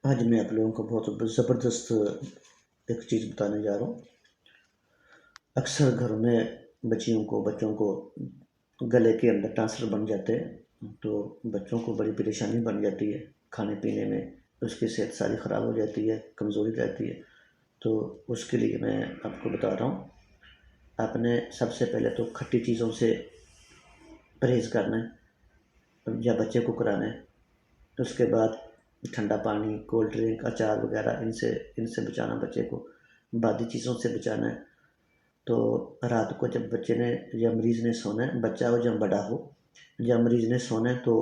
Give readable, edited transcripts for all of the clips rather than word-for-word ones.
آج میں آپ لوگوں کو بہت زبردست ایک چیز بتانے جا رہا ہوں۔ اکثر گھروں میں بچوں کو گلے کے اندر ٹانسلر بن جاتے ہیں، تو بچوں کو بڑی پریشانی بن جاتی ہے کھانے پینے میں، اس کی صحت ساری خراب ہو جاتی ہے، کمزوری رہتی ہے۔ تو اس کے لیے میں آپ کو بتا رہا ہوں، آپ نے سب سے پہلے تو کھٹی چیزوں سے پرہیز کرنا ہے یا بچے کو کرانا ہے۔ اس کے بعد ٹھنڈا پانی، کولڈ ڈرنک، اچار وغیرہ ان سے بچانا، بچے کو بادی چیزوں سے بچانا ہے۔ تو رات کو جب بچے نے یا مریض نے سونا ہے، بچہ ہو یا بڑا ہو، یا مریض نے سونا ہے، تو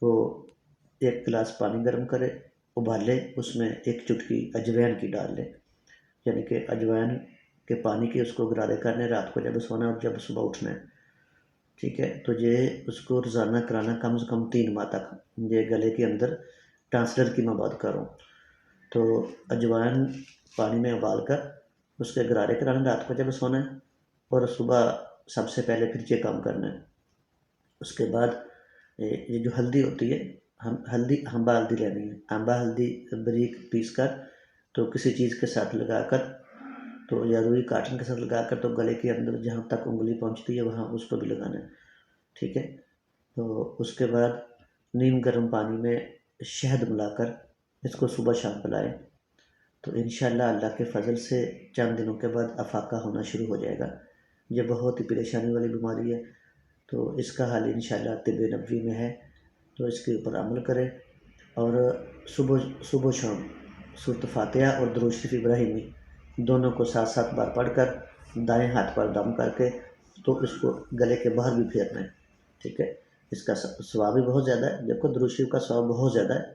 وہ 1 گلاس پانی گرم کرے، ابال لے، اس میں 1 چٹکی اجوائن کی ڈال لے، یعنی کہ اجوائن کے پانی کے اس کو غرارے کرنے رات کو جب سونا ہے اور جب صبح اٹھنا ہے، ٹھیک ہے۔ تو یہ اس کو روزانہ کرانا کم سے کم 3 ماہ تک، یہ گلے کے اندر ٹانسلر کی میں بات کر رہا ہوں۔ تو اجوائن پانی میں ابال کر اس کے غرارے کرانا رات کو جب سونا ہے، اور صبح سب سے پہلے پھر یہ کام کرنا ہے۔ اس کے بعد یہ جو ہلدی ہوتی ہے، ہمبا ہلدی لینی ہے، ہمبا ہلدی بریک پیس کر، تو کسی چیز کے ساتھ لگا کر، تو یا روئی کاٹن کے ساتھ لگا کر، تو گلے کے اندر جہاں تک انگلی پہنچتی ہے وہاں اس کو بھی لگانا ہے، ٹھیک ہے۔ تو اس کے بعد نیم گرم پانی میں شہد ملا کر اس کو صبح شام پلائیں، تو انشاءاللہ اللہ کے فضل سے چند دنوں کے بعد افاقہ ہونا شروع ہو جائے گا۔ یہ بہت ہی پریشانی والی بیماری ہے، تو اس کا حل انشاءاللہ طب نبوی میں ہے، تو اس کے اوپر عمل کریں، اور صبح شام سورۃ فاتحہ اور درود شریف ابراہیمی دونوں کو 7 بار پڑھ کر دائیں ہاتھ پر دم کر کے، تو اس کو گلے کے باہر بھی پھیرنا ہے، ٹھیک ہے۔ اس کا ثواب بھی بہت زیادہ ہے، دیکھو درود شریف کا ثواب بہت زیادہ ہے،